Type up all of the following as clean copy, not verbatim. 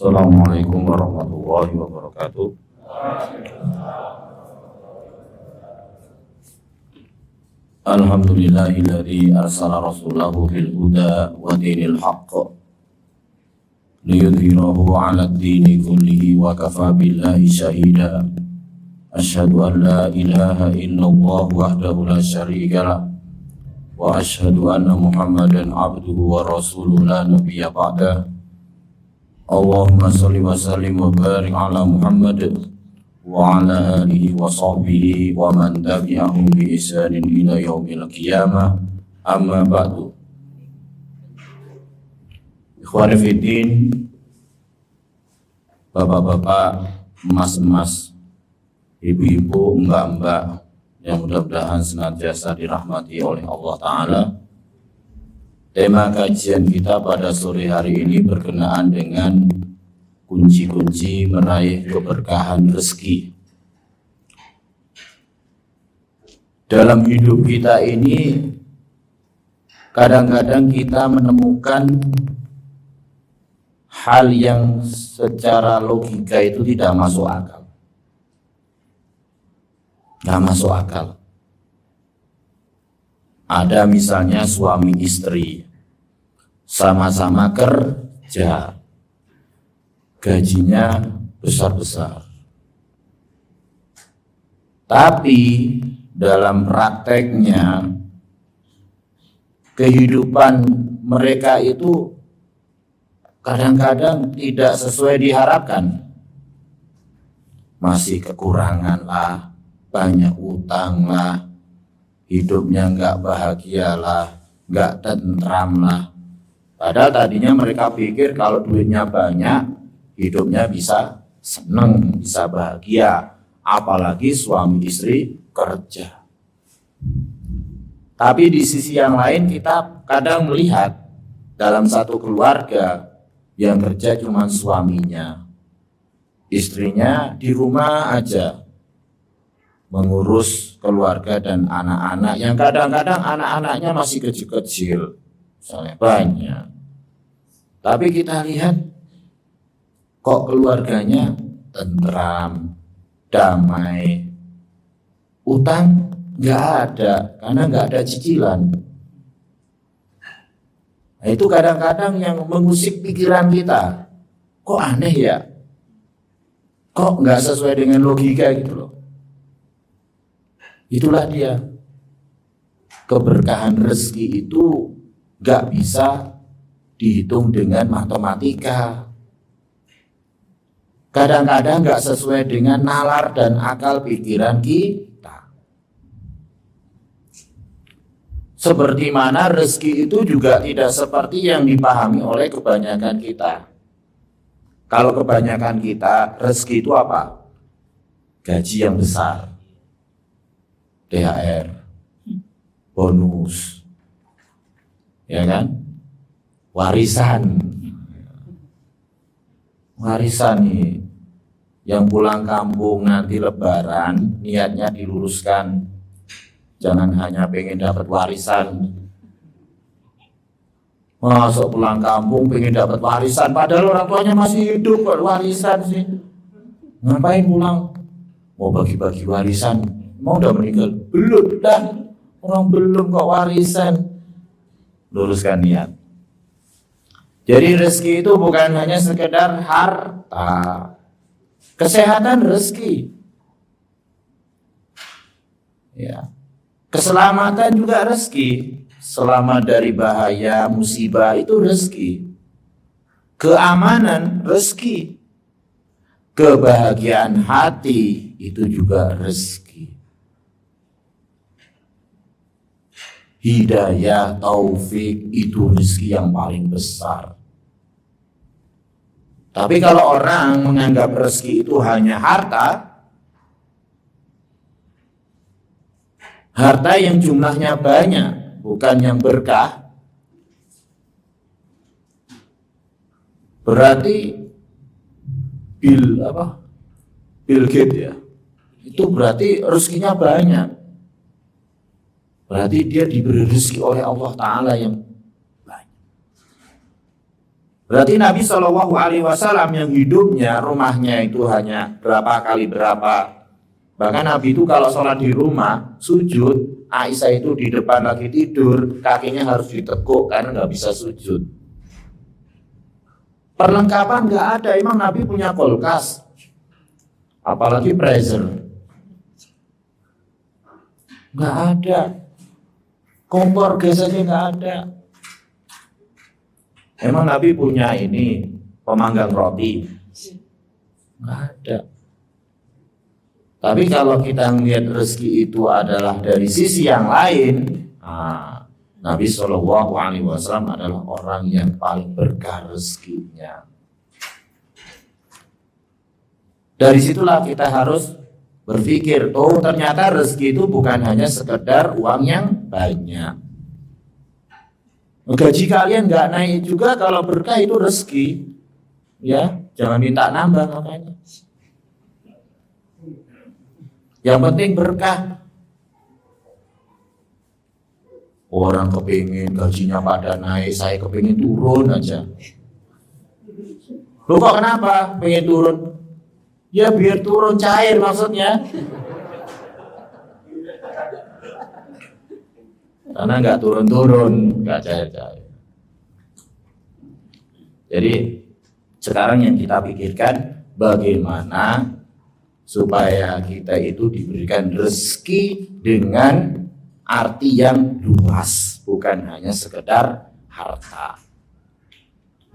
Assalamualaikum warahmatullahi wabarakatuh. Alhamdulillahilladzi arsala rasulahu bil huda wa dinil haqq liyudhhirahu 'ala ad-dini kullihi wa kafa billahi shahida. Asyhadu an la ilaha illallah wahdahu la syarika lah wa asyhadu anna Muhammadan abduhu wa rasuluhu la nabiyya ba'da. Allahumma shalli wa sallim wa barik ala Muhammad wa ala alihi wa sahbihi wa man tabi'ahum bi ihsanin ila yaumil qiyamah. Amma ba'du. Ikhwani fiddin, bapak-bapak, emas-emas, ibu-ibu, mbak-mbak yang mudah-mudahan senantiasa dirahmati oleh Allah Ta'ala. Tema kajian kita pada sore hari ini berkenaan dengan kunci-kunci meraih keberkahan rezeki. Dalam hidup kita ini kadang-kadang kita menemukan hal yang secara logika itu tidak masuk akal. Tidak masuk akal. Ada misalnya suami istri sama-sama kerja, gajinya besar-besar, tapi dalam prakteknya kehidupan mereka itu kadang-kadang tidak sesuai diharapkan. Masih kekurangan lah, banyak utang lah, hidupnya nggak bahagia lah, nggak tentram lah. Padahal tadinya mereka pikir kalau duitnya banyak, hidupnya bisa seneng, bisa bahagia, apalagi suami istri kerja. Tapi di sisi yang lain kita kadang melihat dalam satu keluarga yang kerja cuma suaminya, istrinya di rumah aja mengurus keluarga dan anak-anak yang kadang-kadang anak-anaknya masih kecil-kecil, misalnya banyak. Tapi kita lihat kok keluarganya tentram, damai, utang nggak ada karena nggak ada cicilan. Nah, itu kadang-kadang yang mengusik pikiran kita. Kok aneh ya? Kok nggak sesuai dengan logika gitu loh. Itulah dia. Keberkahan rezeki itu nggak bisa dihitung dengan matematika. Kadang-kadang nggak sesuai dengan nalar dan akal pikiran kita. Seperti mana rezeki itu juga tidak seperti yang dipahami oleh kebanyakan kita. Kalau kebanyakan kita, rezeki itu apa? Gaji yang besar, THR, bonus, ya kan? Warisan nih, yang pulang kampung nanti lebaran niatnya diluruskan, jangan hanya pengen dapat warisan. Masuk pulang kampung pengen dapat warisan, padahal orang tuanya masih hidup, kok warisan sih? Ngapain pulang? Mau bagi-bagi warisan? Mau udah meninggal? Belum, dan orang belum kok warisan. Luruskan niat. Jadi rezeki itu bukan hanya sekedar harta, kesehatan rezeki, ya, keselamatan juga rezeki, selamat dari bahaya musibah itu rezeki, keamanan rezeki, kebahagiaan hati itu juga rezeki, hidayah, taufik itu rezeki yang paling besar. Tapi kalau orang menganggap rezeki itu hanya harta yang jumlahnya banyak, bukan yang berkah, berarti Bill Gates ya, itu berarti rezekinya banyak. Berarti dia diberi rezeki oleh Allah Ta'ala yang banyak. Berarti Nabi Shallallahu Alaihi Wasallam yang hidupnya rumahnya itu hanya berapa kali berapa. Bahkan Nabi itu kalau sholat di rumah sujud, Aisyah itu di depan lagi tidur, kakinya harus ditekuk karena nggak bisa sujud. Perlengkapan nggak ada, emang Nabi punya kulkas, apalagi freezer, nggak ada. Kompor gas aja nggak ada. Emang Nabi punya ini pemanggang roti? Nggak ada. Tapi kalau kita melihat rezeki itu adalah dari sisi yang lain, Nabi Shallallahu Alaihi Wasallam adalah orang yang paling berkah rezekinya. Dari situlah kita harus berpikir, oh ternyata rezeki itu bukan hanya sekedar uang yang banyak. Gaji kalian nggak naik juga kalau berkah itu rezeki, ya jangan minta nambah makanya. Yang penting berkah. Orang kepingin gajinya pada naik, saya kepingin turun aja. Loh kok kenapa pengen turun? Ya biar turun cair maksudnya. Karena nggak turun-turun, nggak cair-cair. Jadi sekarang yang kita pikirkan bagaimana supaya kita itu diberikan rezeki dengan arti yang luas, bukan hanya sekedar harta.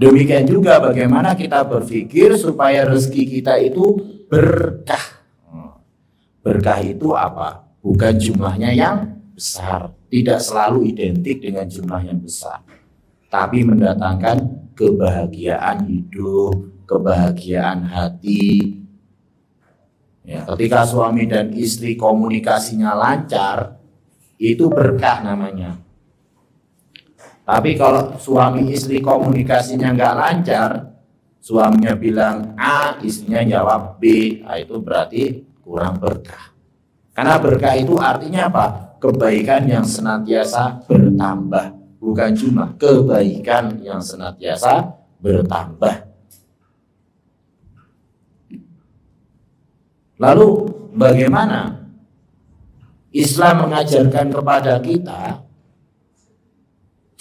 Demikian juga bagaimana kita berpikir supaya rezeki kita itu berkah. Berkah itu apa? Bukan jumlahnya yang besar, tidak selalu identik dengan jumlah yang besar, tapi mendatangkan kebahagiaan hidup, kebahagiaan hati. Ya, ketika suami dan istri komunikasinya lancar, itu berkah namanya. Tapi kalau suami istri komunikasinya nggak lancar, suaminya bilang A, istrinya jawab B, itu berarti kurang berkah. Karena berkah itu artinya apa? Kebaikan yang senantiasa bertambah, bukan cuma kebaikan yang senantiasa bertambah. Lalu bagaimana Islam mengajarkan kepada kita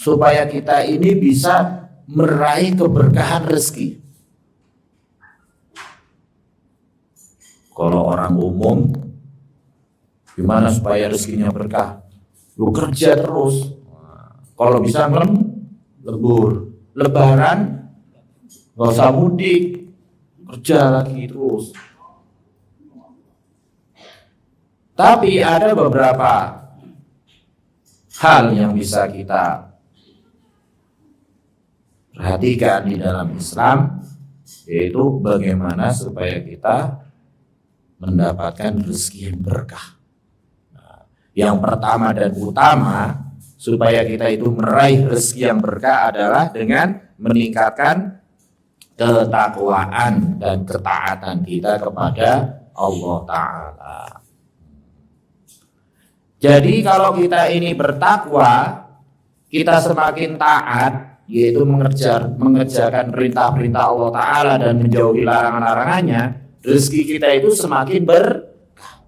supaya kita ini bisa meraih keberkahan rezeki? Kalau orang umum, gimana supaya rezekinya berkah? Lu kerja terus. Kalau bisa lembur, lebaran nggak usah mudik, kerja lagi terus. Tapi ada beberapa hal yang bisa kita perhatikan di dalam Islam, yaitu bagaimana supaya kita mendapatkan rezeki yang berkah. Yang pertama dan utama supaya kita itu meraih rezeki yang berkah adalah dengan meningkatkan ketakwaan dan ketaatan kita kepada Allah Ta'ala. Jadi kalau kita ini bertakwa, kita semakin taat, yaitu mengerjakan perintah-perintah Allah Ta'ala dan menjauhi larangan-larangannya, rezeki kita itu semakin berkah.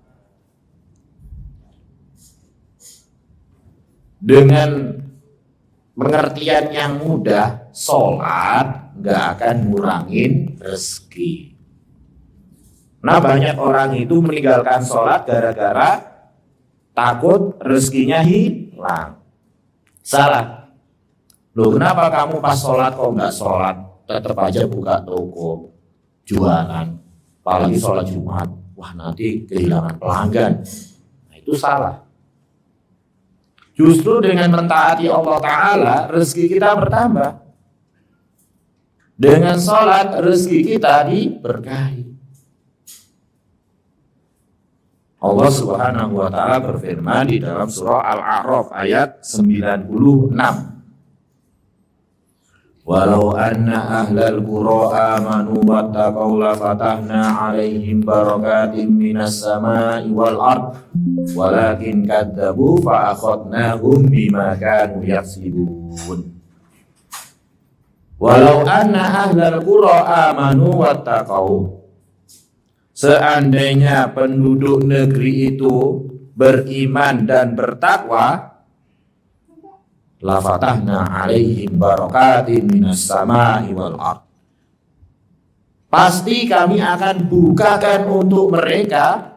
Dengan pengertian yang mudah, sholat nggak akan ngurangin rezeki. Nah, banyak orang itu meninggalkan sholat gara-gara takut rezekinya hilang. Salah. Loh, kenapa kamu pas sholat kok nggak sholat? Tetap aja buka toko, jualan, apalagi sholat Jumat. Wah, nanti kehilangan pelanggan. Nah, itu salah. Justru dengan mentaati Allah Ta'ala, rezeki kita bertambah. Dengan sholat, rezeki kita diberkahi. Allah Subhanahu wa Ta'ala berfirman di dalam surah Al-A'raf ayat 96. Walau anna ahlal qura amanu wattaqaw la fatahna 'alaihim barakatim minas sama'i wal ard walakin kadzabu fa akhadnahum bima kanu yaksibun. Walau anna ahlal qura amanu wattaqau. Seandainya penduduk negeri itu beriman dan bertakwa, la fatahna alaihim barakatin minas samai wal ard. Pasti kami akan bukakan untuk mereka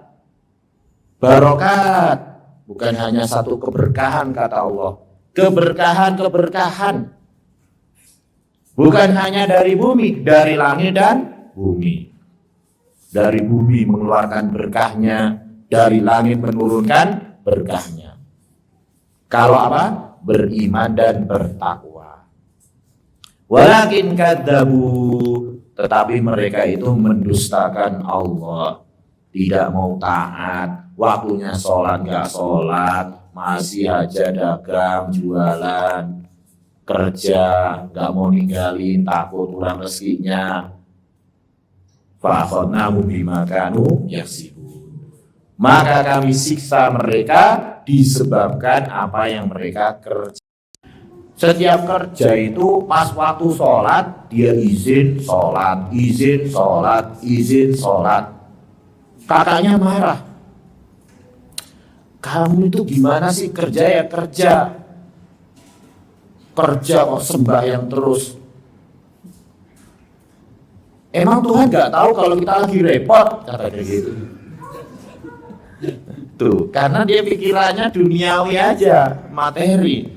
barokat, bukan hanya satu keberkahan kata Allah, keberkahan-keberkahan. Bukan hanya dari bumi, dari langit dan bumi. Dari bumi mengeluarkan berkahnya, dari langit menurunkan berkahnya. Kalau apa? Beriman dan bertakwa. Walakin kadzabu, tetapi mereka itu mendustakan Allah, tidak mau taat, waktunya sholat gak sholat, masih aja dagang jualan, kerja gak mau ninggalin, takut kurang rezekinya. Fa'akhadnahum bima kanu yaksibun. Maka kami siksa mereka disebabkan apa yang mereka kerja. Setiap kerja itu pas waktu sholat dia izin sholat, izin sholat, izin sholat. Kakaknya marah. Kamu itu gimana sih kerja ya kerja? Kerja kok sembahyang terus. Emang Tuhan gak tahu kalau kita lagi repot? Katanya gitu. Tuh, karena dia pikirannya duniawi aja, materi.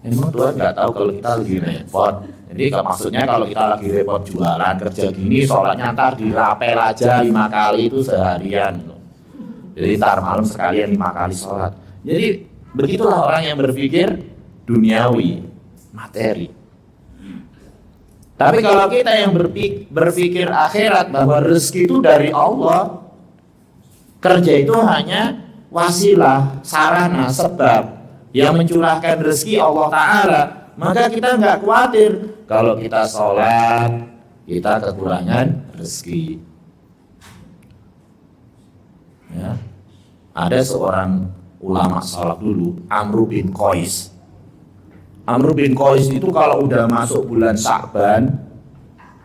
Emang Tuhan gak tahu kalau kita lagi repot? Jadi maksudnya kalau kita lagi repot jualan, kerja gini, sholatnya ntar dirapel aja 5 kali itu seharian. Jadi ntar malam sekalian 5 kali sholat. Jadi begitulah orang yang berpikir duniawi, materi. Tapi kalau kita yang berpikir akhirat, bahwa rezeki itu dari Allah, kerja itu hanya wasilah, sarana, sebab yang mencurahkan rezeki Allah Ta'ala, maka kita nggak khawatir kalau kita sholat kita kekurangan rezeki. Ya. Ada seorang ulama salaf dulu, Amr bin Qais. Amr bin Qais itu kalau udah masuk bulan Sya'ban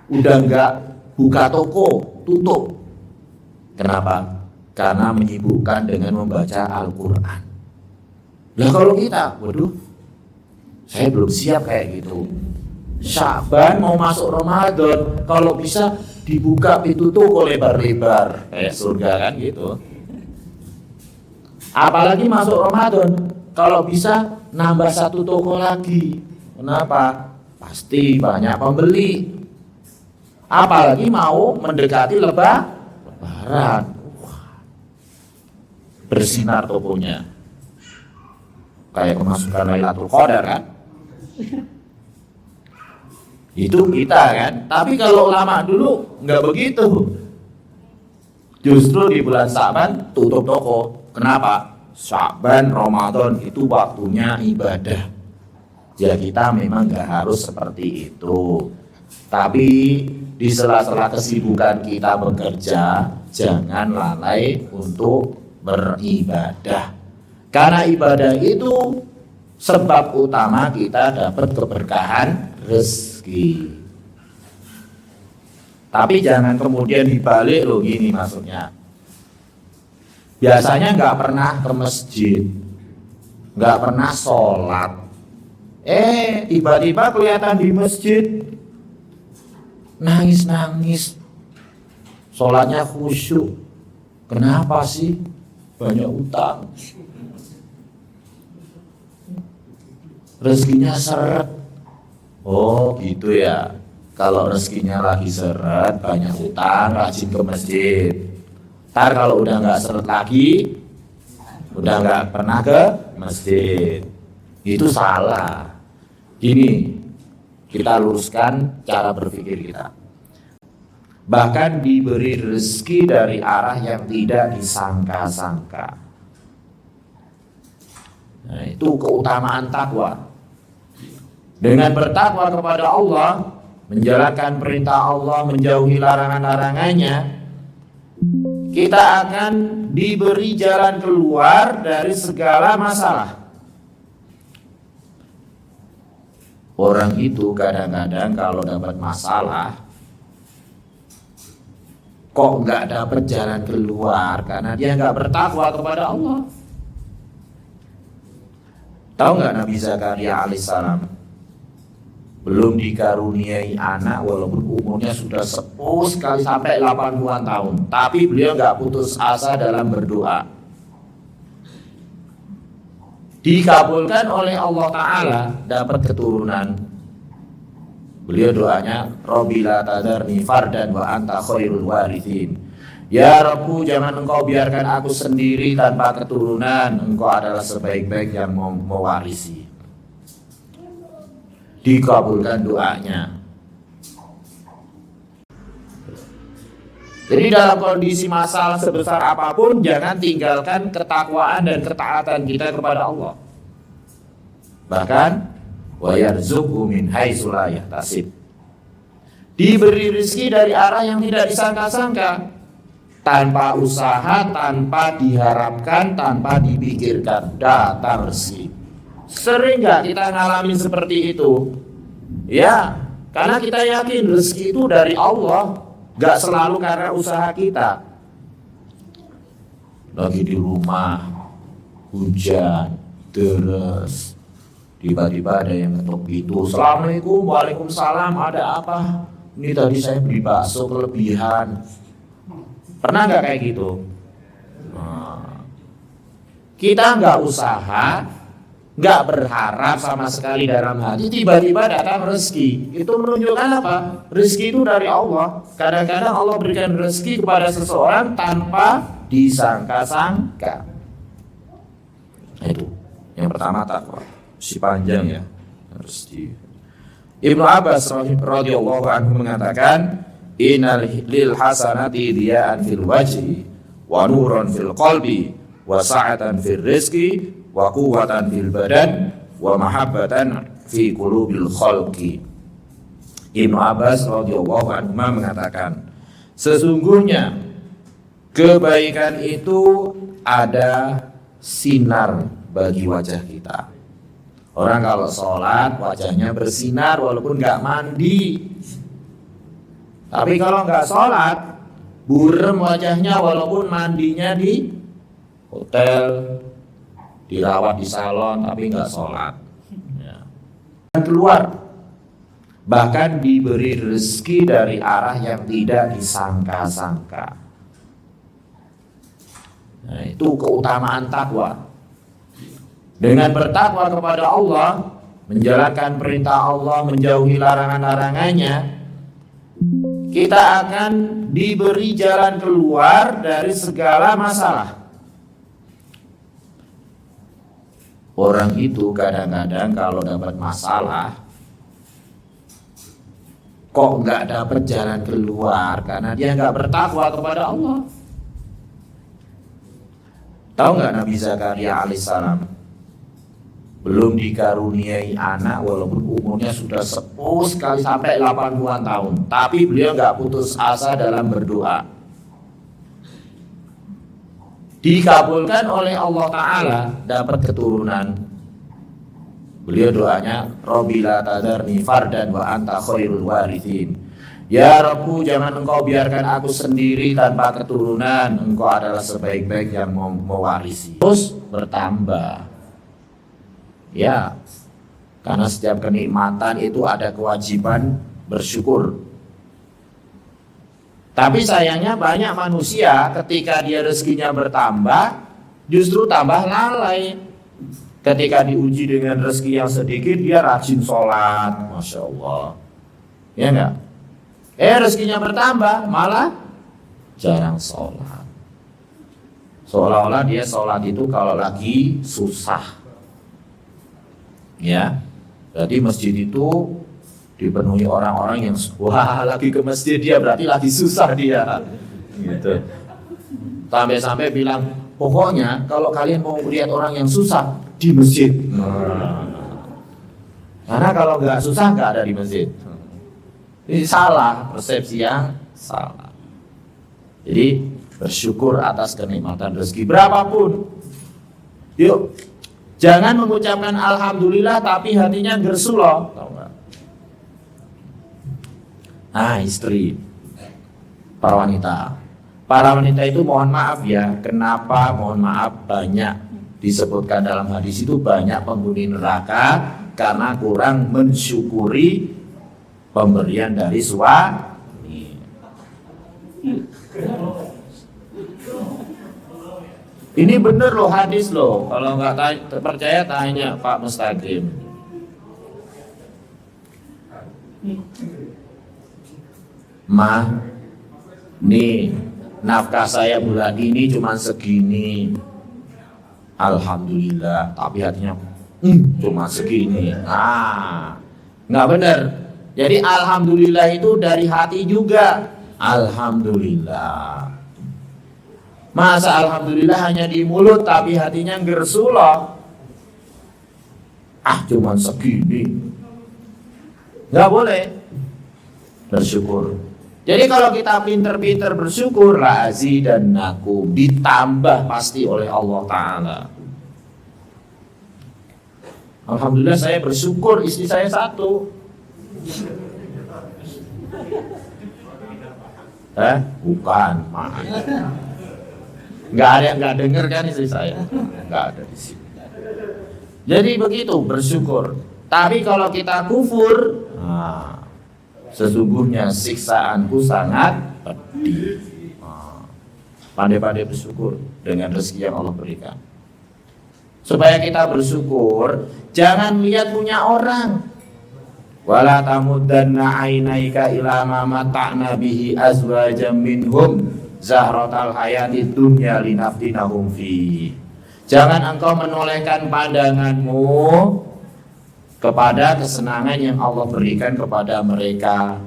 udah nggak buka toko, tutup. Kenapa? Karena menyibukkan dengan membaca Al-Quran. Nah kalau kita, waduh, saya belum siap kayak gitu. Sya'ban mau masuk Ramadan, kalau bisa dibuka pintu toko lebar-lebar kayak surga kan gitu. Apalagi masuk Ramadan, kalau bisa nambah 1 toko lagi. Kenapa? Pasti banyak pembeli. Apalagi mau mendekati Lebaran. Bersinar tokonya. Kayak kemasukan Lailatul Qadar kan? Itu kita kan. Tapi kalau ulama dulu nggak begitu. Justru di bulan Sya'ban tutup toko. Kenapa? Sya'ban, Ramadan itu waktunya ibadah. Ya kita memang gak harus seperti itu. Tapi di sela-sela kesibukan kita bekerja, jangan lalai untuk beribadah. Karena ibadah itu sebab utama kita dapat keberkahan rezeki. Tapi jangan kemudian dibalik loh gini maksudnya. Biasanya nggak pernah ke masjid, nggak pernah sholat. Tiba-tiba kelihatan di masjid nangis-nangis, sholatnya khusyuk. Kenapa sih? Banyak utang, rezekinya seret. Oh gitu ya. Kalau rezekinya lagi seret, banyak utang, rajin ke masjid. Ntar kalau udah nggak seret lagi, udah nggak pernah ke masjid, itu salah. Ini kita luruskan cara berpikir kita. Bahkan diberi rezeki dari arah yang tidak disangka-sangka. Nah, itu keutamaan takwa. Dengan bertakwa kepada Allah, menjalankan perintah Allah, menjauhi larangan-larangannya, kita akan diberi jalan keluar dari segala masalah. Orang itu kadang-kadang kalau dapat masalah kok nggak dapat jalan keluar karena dia nggak bertakwa kepada Allah. Tahu nggak Nabi Zakaria alaihissalam belum dikaruniai anak walaupun umurnya sudah sepuh sekali sampai 80-an tahun, tapi beliau nggak putus asa dalam berdoa. Dikabulkan oleh Allah Ta'ala, dapat keturunan. Beliau doanya, Rabbi la tadarni fardan wa anta khairul warithin. Ya Rabbu, jangan engkau biarkan aku sendiri tanpa keturunan, engkau adalah sebaik-baik yang mewarisi. Dikabulkan doanya. Jadi dalam kondisi masalah sebesar apapun, jangan tinggalkan ketakwaan dan ketaatan kita kepada Allah. Bahkan wa yarzuqhu min haitsu la yahtasib. Diberi rezeki dari arah yang tidak disangka-sangka, tanpa usaha, tanpa diharapkan, tanpa dipikirkan, datang rezeki. Sering nggak kita ngalamin seperti itu? Ya, karena kita yakin rezeki itu dari Allah. Gak selalu karena usaha kita. Lagi di rumah, hujan, deras, tiba-tiba ada yang ketuk pintu. Assalamualaikum, waalaikumsalam, ada apa? Ini tadi saya beli bakso kelebihan. Pernah gak kayak gitu? Nah, kita gak usaha, gak berharap sama sekali dalam hati, tiba-tiba datang rezeki. Itu menunjukkan apa? Rezeki itu dari Allah. Kadang-kadang Allah berikan rezeki kepada seseorang tanpa disangka-sangka. Itu yang pertama, takwa. Si panjang ya, harus di. Ibnu Abbas radhiyallahu anhu mengatakan, innal lil hasanati diya'an fil wajhi wa nuran fil qalbi wa sa'atan fil rizqi wa quwwatan fil badan wa mahabbatan fi qulubil khalqi. Ibnu Abbas radhiyallahu anhu mengatakan, sesungguhnya kebaikan itu ada sinar bagi wajah kita. Orang kalau sholat wajahnya bersinar walaupun nggak mandi. Tapi kalau nggak sholat, burem wajahnya walaupun mandinya di hotel, dirawat di salon, tapi nggak sholat. Ya. Keluar, bahkan diberi rezeki dari arah yang tidak disangka-sangka. Nah, itu keutamaan takwa. Dengan bertakwa kepada Allah, menjalankan perintah Allah, menjauhi larangan-larangannya, kita akan diberi jalan keluar dari segala masalah. Orang itu kadang-kadang kalau dapat masalah kok nggak dapat jalan keluar karena dia nggak bertakwa kepada Allah. Tahu nggak Nabi Zakaria alaihissalam belum dikaruniai anak walaupun umurnya sudah sepuh sekali sampai 80-an tahun, tapi beliau nggak putus asa dalam berdoa. Dikabulkan oleh Allah Ta'ala, dapat keturunan. Beliau doanya, Rabbi la tadarni fardan wa anta khairul warithin. Ya Rabbu, jangan engkau biarkan aku sendiri tanpa keturunan, engkau adalah sebaik-baik yang mewarisi. Terus bertambah. Ya, karena setiap kenikmatan itu ada kewajiban bersyukur. Tapi sayangnya banyak manusia ketika dia rezekinya bertambah justru tambah lalai. Ketika diuji dengan rezeki yang sedikit dia rajin sholat, Masya Allah. Ya enggak? Rezekinya bertambah malah jarang sholat. Seolah-olah dia sholat itu kalau lagi susah. Ya, jadi masjid itu dipenuhi orang-orang yang wah lagi ke masjid dia berarti lagi susah dia, gitu. Sampai-sampai bilang pokoknya kalau kalian mau lihat orang yang susah di masjid. Karena kalau nggak susah nggak ada di masjid. Ini salah, persepsi yang salah. Jadi bersyukur atas kenikmatan rezeki berapapun. Yuk. Jangan mengucapkan alhamdulillah tapi hatinya gersuloh, tahu nggak? Istri, para wanita. Para wanita itu mohon maaf ya, kenapa mohon maaf banyak disebutkan dalam hadis itu banyak penghuni neraka karena kurang mensyukuri pemberian dari suami. Ini bener loh hadis loh. Kalau nggak percaya tanya Pak Mustaqim. Nih nafkah saya bulan ini cuma segini. Alhamdulillah. Tapi hatinya cuma segini. Nggak bener. Jadi alhamdulillah itu dari hati juga. Alhamdulillah. Masa alhamdulillah hanya di mulut tapi hatinya gersuloh. Cuman segini. Nggak boleh. Bersyukur. Jadi kalau kita pinter-pinter bersyukur, lazidannakum, ditambah pasti oleh Allah Ta'ala. Alhamdulillah saya bersyukur istri saya satu. Bukan, maaf. Nggak denger kan istri saya? Nggak ada di sini. Jadi begitu bersyukur. Tapi kalau kita kufur, sesungguhnya siksaanku sangat pedih. Pandai-pandai bersyukur dengan rezeki yang Allah berikan. Supaya kita bersyukur, jangan lihat punya orang. Wala tamuddanna ainaika ila ma mata'na bihi azwajan minhum zahratal hayatid dunya linaftinahum fi. Jangan engkau menolehkan pandanganmu kepada kesenangan yang Allah berikan kepada mereka,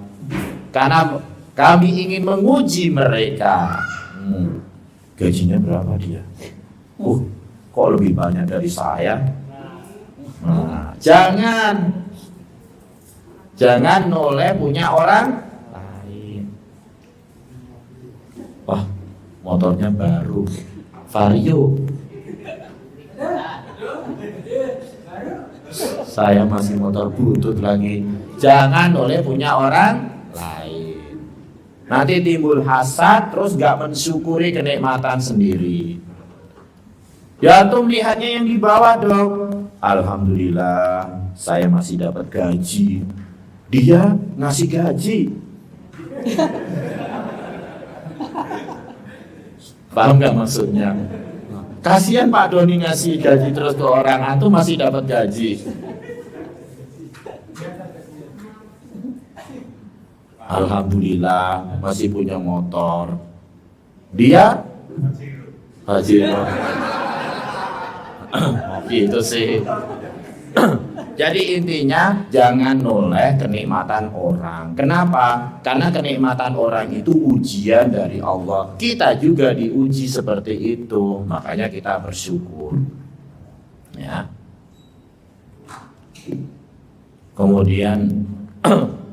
karena kami ingin menguji mereka. Gajinya berapa dia? Kok lebih banyak dari saya? Jangan noleh punya orang lain. Wah, motornya baru, Vario. Saya masih motor butut lagi. Jangan noleh punya orang lain. Nanti timbul hasad, terus gak mensyukuri kenikmatan sendiri. Ya antum lihatnya yang di bawah dong. Alhamdulillah, saya masih dapat gaji. Dia ngasih gaji. Paham gak maksudnya? Kasihan Pak Doni ngasih gaji terus ke orang, antum masih dapat gaji. Alhamdulillah masih punya motor. Dia Pajero. Gitu sih. Jadi intinya jangan noleh kenikmatan orang. Kenapa? Karena kenikmatan orang itu ujian dari Allah. Kita juga diuji seperti itu. Makanya kita bersyukur. Ya. Kemudian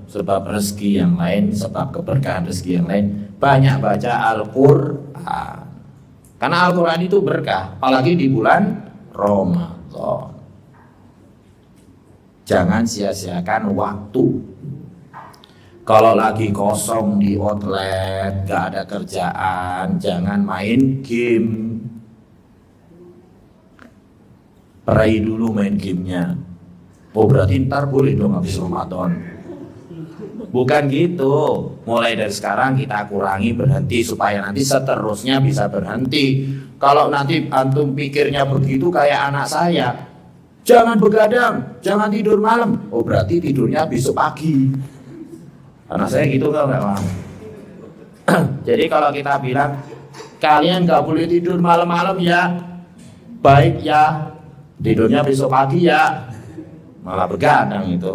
sebab rezeki yang lain, sebab keberkahan rezeki yang lain, banyak baca Al-Qur'an. Karena Al-Qur'an itu berkah, apalagi di bulan Ramadan. Jangan sia-siakan waktu. Kalau lagi kosong di outlet, gak ada kerjaan, jangan main game. Peraih dulu main gamenya. Berarti ntar boleh dong habis Ramadan. Bukan gitu. Mulai dari sekarang kita kurangi, berhenti, supaya nanti seterusnya bisa berhenti. Kalau nanti antum pikirnya begitu kayak anak saya, jangan begadang, jangan tidur malam. Berarti tidurnya besok pagi. Anak saya gitu enggak Bang? Jadi kalau kita bilang kalian gak boleh tidur malam-malam ya, baik ya, tidurnya besok pagi ya, malah begadang itu.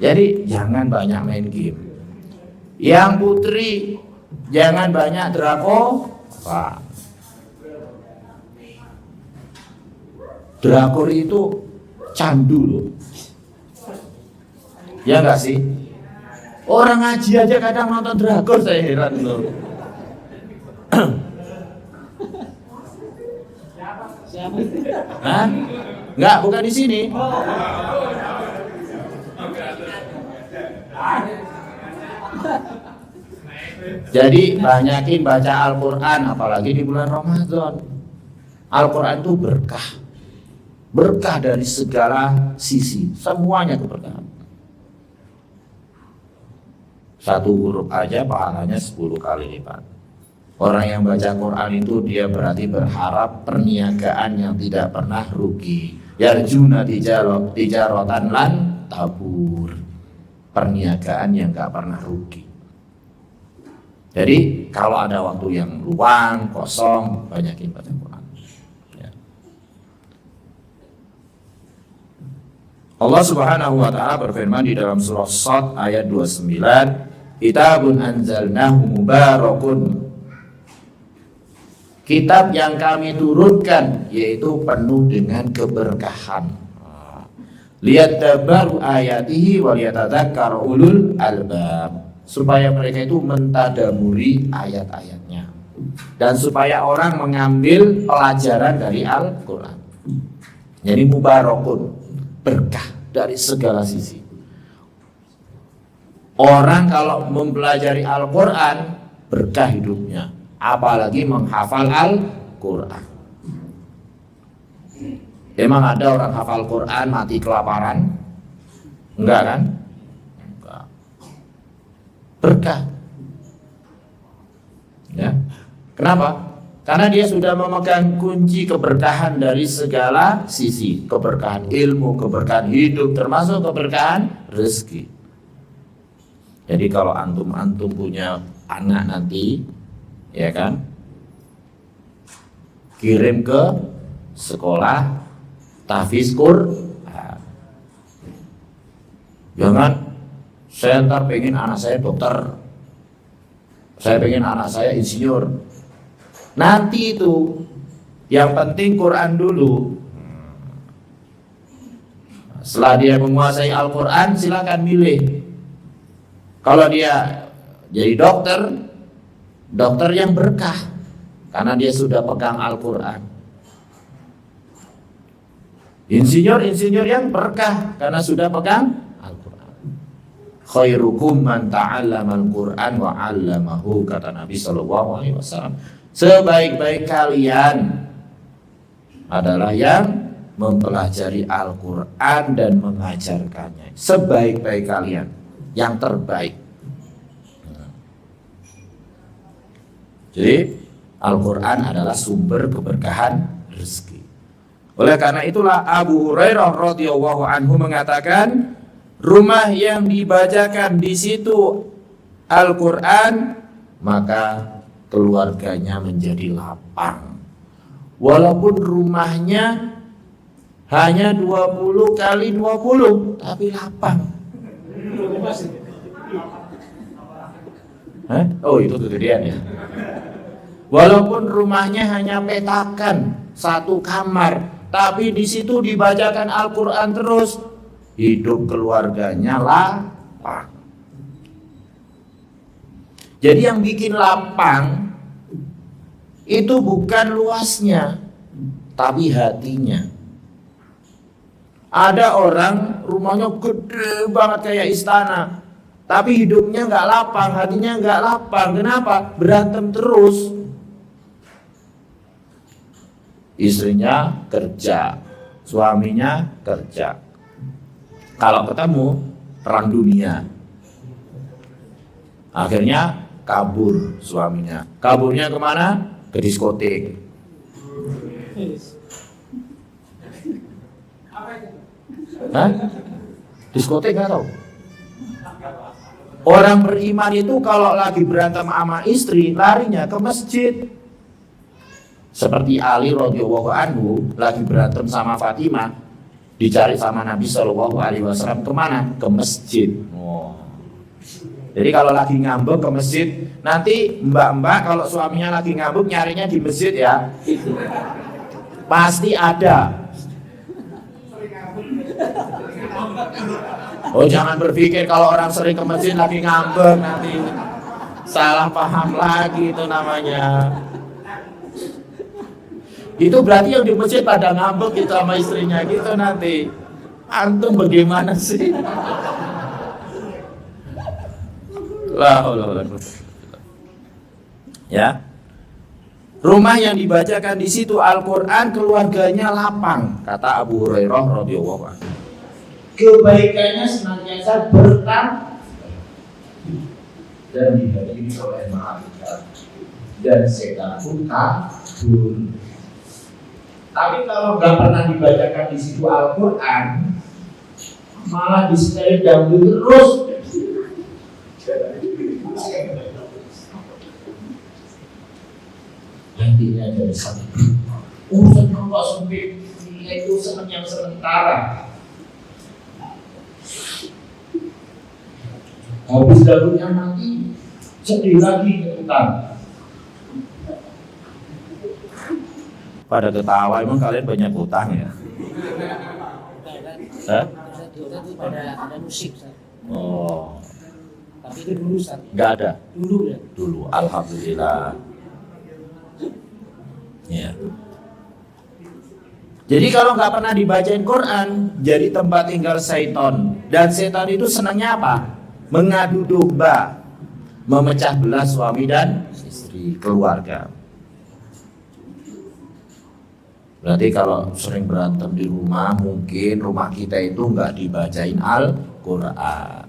Jadi jangan banyak main game. Yang putri jangan banyak drakor. Drakor itu candu loh. Ya enggak sih? Orang ngaji aja kadang nonton drakor, saya heran loh. Hah? Enggak, bukan di sini. Jadi banyakin baca Al-Quran, apalagi di bulan Ramadan. Al-Quran itu berkah, berkah dari segala sisi, semuanya keberkahan. Satu huruf aja pahalanya 10 kali lipat. Orang yang baca Quran itu dia berarti berharap perniagaan yang tidak pernah rugi. Yarjuna tijaratan lan tabur. Perniagaan yang gak pernah rugi. Jadi kalau ada waktu yang luang, kosong, banyakin baca Quran. Ya. Allah Subhanahu wa taala berfirman di dalam surah Shad ayat 29, Kitabun anzalnahu mubarakun. Kitab yang kami turunkan yaitu penuh dengan keberkahan. Lihat baru ayatihi wal yatadzakkaru ulul albab. Supaya mereka itu mentadaburi ayat-ayatnya dan supaya orang mengambil pelajaran dari Al-Quran. Jadi mubarakun, berkah dari segala sisi. Orang kalau mempelajari Al-Quran, berkah hidupnya, apalagi menghafal Al-Quran. Emang ada orang hafal Quran mati kelaparan? Enggak kan? Berkah. Ya. Kenapa? Karena dia sudah memegang kunci keberkahan dari segala sisi. Keberkahan ilmu, keberkahan hidup, termasuk keberkahan rezeki. Jadi kalau antum punya anak nanti, ya kan, kirim ke sekolah tahfiz Quran. Jangan saya ntar pengen anak saya dokter, saya pengen anak saya insinyur. Nanti itu yang penting Quran dulu. Setelah dia menguasai Al-Quran, silakan milih. Kalau dia jadi dokter yang berkah, karena dia sudah pegang Al-Quran. Insinyur yang berkah, karena sudah pegang khairukum man ta'allamal Qur'an wa 'allamahu, kata Nabi sallallahu alaihi wasallam. Sebaik-baik kalian adalah yang mempelajari Al-Qur'an dan mengajarkannya. Sebaik-baik kalian, yang terbaik. Jadi Al-Qur'an adalah sumber keberkahan rezeki. Oleh karena itulah Abu Hurairah radhiyallahu anhu mengatakan, rumah yang dibacakan di situ Al-Quran, maka keluarganya menjadi lapang. Walaupun rumahnya hanya 20 kali 20, tapi lapang. Oh, itu kegedean ya. Walaupun rumahnya hanya petakan, satu kamar, tapi di situ dibacakan Al-Quran terus, hidup keluarganya lapang. Jadi yang bikin lapang itu bukan luasnya, tapi hatinya. Ada orang rumahnya gede banget kayak istana, tapi hidupnya nggak lapang, hatinya nggak lapang. Kenapa? Berantem terus. Istrinya kerja, suaminya kerja. Kalau ketemu, perang dunia. Akhirnya kabur suaminya. Kaburnya kemana? Ke diskotik. Hah? Diskotik nggak tahu? Orang beriman itu kalau lagi berantem sama istri, larinya ke masjid. Seperti Ali radhiyallahu anhu lagi berantem sama Fatimah, dicari sama Nabi Shallallahu Alaihi Wasallam kemana? Ke masjid. Jadi kalau lagi ngambek ke masjid, nanti mbak-mbak kalau suaminya lagi ngambek nyarinya di masjid ya, pasti ada. Oh, jangan berpikir kalau orang sering ke masjid lagi ngambek nanti salah paham lagi, itu namanya. Itu berarti yang di masjid pada ngambek gitu sama istrinya gitu nanti. Antum bagaimana sih? Ya, rumah yang dibacakan di situ Al-Quran keluarganya lapang, kata Abu Hurairah radhiyallahu anhu. Kebaikannya senantiasa bertambah dan dihadiri oleh malaikat dan setan pun kabur. Tapi kalau nggak pernah dibacakan di situ Al-Quran, malah disetel dangdut terus. Intinya dari sana. Urusan kok sempit, itu senang yang sementara. Habis dagungnya mati, sedih lagi ketutan. Pada ketawa, emang kalian banyak utang ya? Hah? Ada musik. Oh, Tapi itu dulu Ustaz. nggak ada? Dulu ya. Dulu, alhamdulillah. Ya. Jadi kalau nggak pernah dibacain Quran, jadi tempat tinggal setan. Dan setan itu senangnya apa? Mengadu domba, memecah belah suami dan istri, keluarga. Berarti kalau sering berantem di rumah, mungkin rumah kita itu nggak dibacain Al-Quran,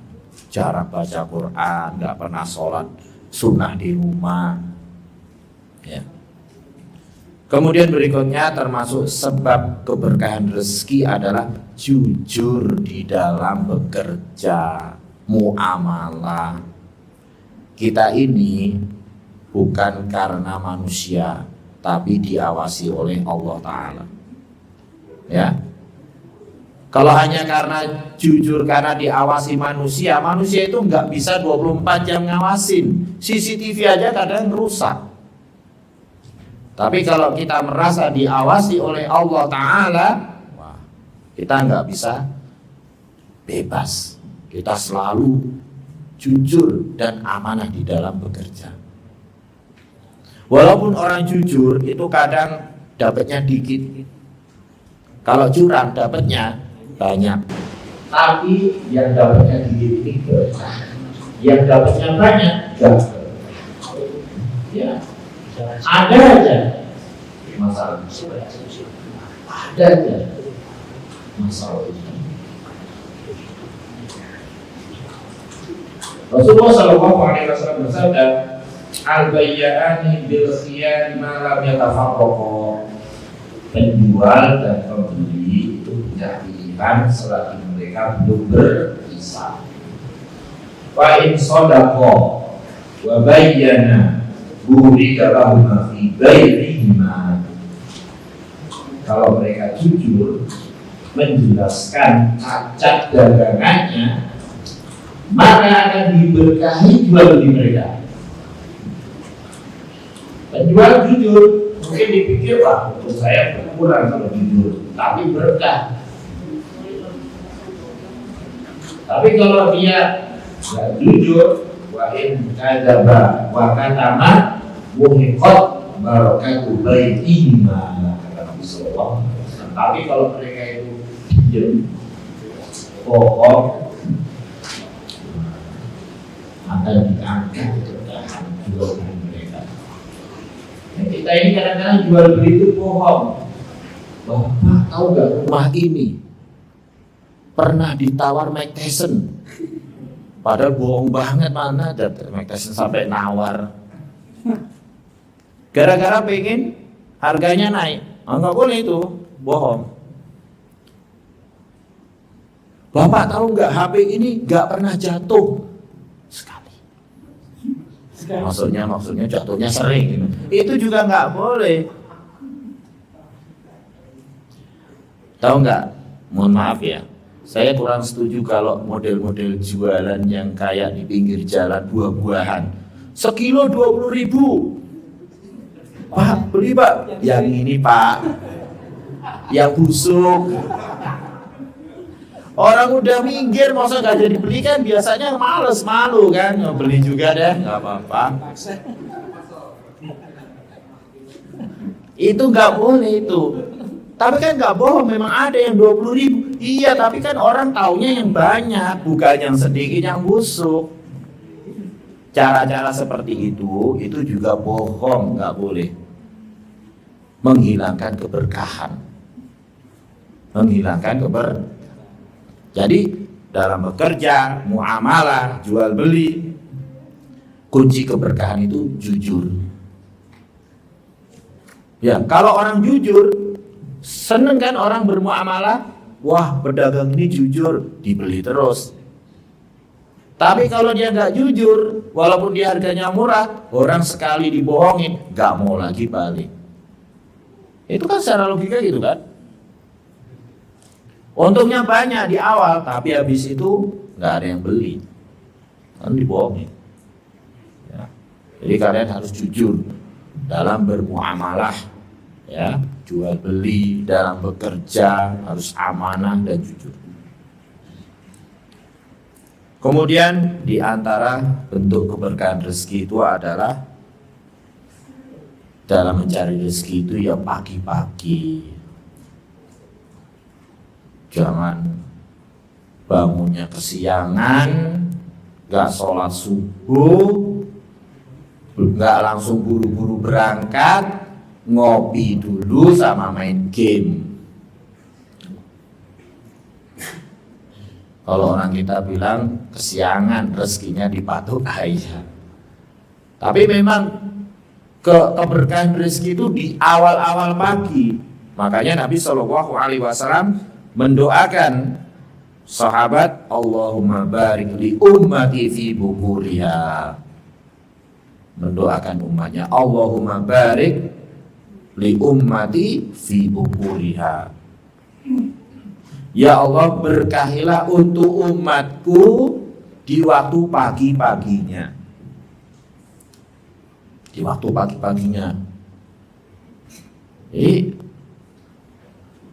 jarang baca Quran, nggak pernah sholat sunnah di rumah. Ya. Kemudian berikutnya termasuk sebab keberkahan rezeki adalah jujur di dalam bekerja, muamalah. Kita ini bukan karena manusia, tapi diawasi oleh Allah Ta'ala. Ya. Kalau hanya karena jujur karena diawasi manusia, manusia itu nggak bisa 24 jam ngawasin. CCTV aja kadang rusak. Tapi kalau kita merasa diawasi oleh Allah Ta'ala, wah, kita nggak bisa bebas. Kita selalu jujur dan amanah di dalam bekerja. Walaupun orang jujur itu kadang dapatnya dikit. Kalau curang dapatnya banyak. Tapi yang dapatnya dikit ini berkah. Yang dapatnya banyak enggak. Ya. Ada aja masalah. Ada aja masalah. Rasulullah Shallallahu Alaihi Wasallam bersabda, al-bayyani bil khiyar ma lam yatafarraqa. Penjual dan pembeli itu punya pilihan selagi mereka belum berpisah. Wa in shadaqa wa bayyana burika lahuma fi bainihima. Kalau mereka jujur menjelaskan cacat dagangannya, maka akan diberkahi jual beli mereka. Penjual jujur, mungkin dipikir, wah, untuk saya berkurang kalau jujur, tapi berkah. Tapi kalau dia nggak jujur, wa in kadzaba wa katama muhiqat barakatu baitihima, kata Nabi sallallahu alaihi wasallam. Tapi kalau mereka itu diam, bohong, akan diangkat keberkahan jual beli mereka. Nah, kita ini kadang-kadang jual beli itu bohong. Bapak tahu nggak rumah ini pernah ditawar Mike Tyson? Padahal bohong banget, mana ada Mike Tyson sampai nawar. Gara-gara pengen harganya naik, nggak boleh itu, bohong. Bapak tahu nggak HP ini nggak pernah jatuh sekali. Maksudnya jatuhnya sering. Itu juga nggak boleh. Tahu nggak? Mohon maaf ya. Saya kurang setuju kalau model-model jualan yang kayak di pinggir jalan buah-buahan. Sekilo 20.000. Pak, beli Pak. Yang ini Pak, yang busuk. Orang udah minggir, masa nggak jadi beli kan? Biasanya males, malu kan? Nggak beli juga deh, nggak apa-apa. Itu nggak boleh itu. Tapi kan nggak bohong, memang ada yang 20.000. Iya, tapi kan orang taunya yang banyak, bukan yang sedikit yang busuk. cara-cara seperti itu juga bohong, nggak boleh. Menghilangkan keberkahan. Jadi dalam bekerja, muamalah, jual beli, kunci keberkahan itu jujur. Ya, kalau orang jujur, seneng kan orang bermuamalah, wah pedagang ini jujur, dibeli terus. Tapi kalau dia nggak jujur, walaupun dia harganya murah, orang sekali dibohongin, nggak mau lagi balik. Itu kan secara logika gitu kan. Untungnya banyak di awal, tapi habis itu nggak ada yang beli, kan dibohongin. Ya. Jadi kalian harus jujur dalam bermuamalah, ya, jual beli, dalam bekerja harus amanah dan jujur. Kemudian di antara bentuk keberkahan rezeki itu adalah dalam mencari rezeki itu ya pagi-pagi. Jangan bangunnya kesiangan, gak sholat subuh, gak langsung buru-buru berangkat, ngopi dulu sama main game. Kalau orang kita bilang kesiangan, rezekinya dipatok ayam. Tapi memang keberkahan rezeki itu di awal-awal pagi. Makanya Nabi SAW mendoakan sahabat, Allahumma barik li ummati fi bukuriha. Mendoakan umatnya, Allahumma barik li ummati fi bukuriha. Ya Allah, berkahilah untuk umatku di waktu pagi-paginya. Di waktu pagi-paginya.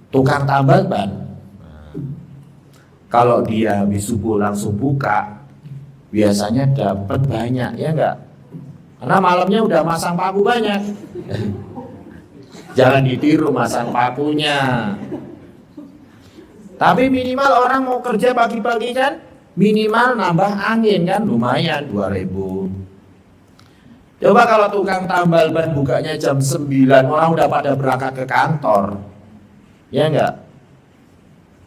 Tukang tambal ban, kalau dia habis subuh langsung buka, biasanya dapat banyak, ya enggak? Karena malamnya udah masang paku banyak. Jangan ditiru masang pakunya. Tapi minimal orang mau kerja pagi-pagi kan, minimal nambah angin kan, lumayan 2.000. Coba kalau tukang tambal ban bukanya jam 9, orang udah pada berangkat ke kantor, ya enggak?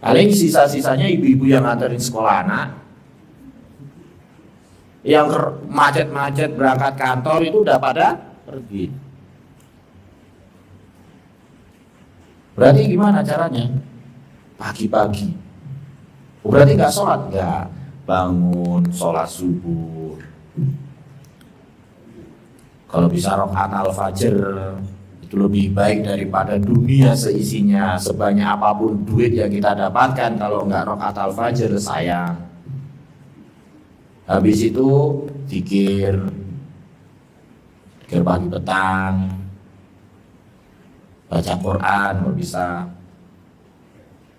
Paling sisa-sisanya ibu-ibu yang nganterin sekolah anak, yang macet-macet berangkat kantor itu udah pada pergi. Berarti gimana caranya? Pagi-pagi. Berarti nggak sholat? Nggak. Bangun, sholat subuh. Kalau bisa rakaat al-fajr, itu lebih baik daripada dunia seisinya. Sebanyak apapun duit yang kita dapatkan, kalau nggak rakaat al-fajr, sayang. Habis itu zikir pagi petang, baca Quran kalau bisa.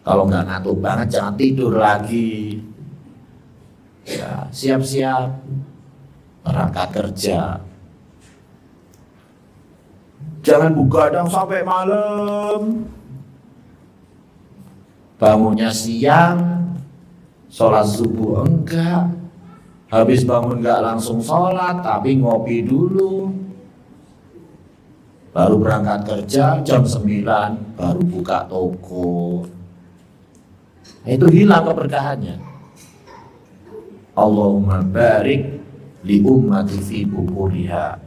Kalau nggak ngantuk banget, jangan tidur lagi. Ya, siap-siap berangkat kerja. Jangan begadang sampai malam. Bangunnya siang, sholat subuh enggak. Habis bangun enggak langsung sholat, tapi ngopi dulu. Baru berangkat kerja jam 9, baru buka toko. Nah, itu hilang keberkahannya. Allahumma barik li ummati fi bukuriha.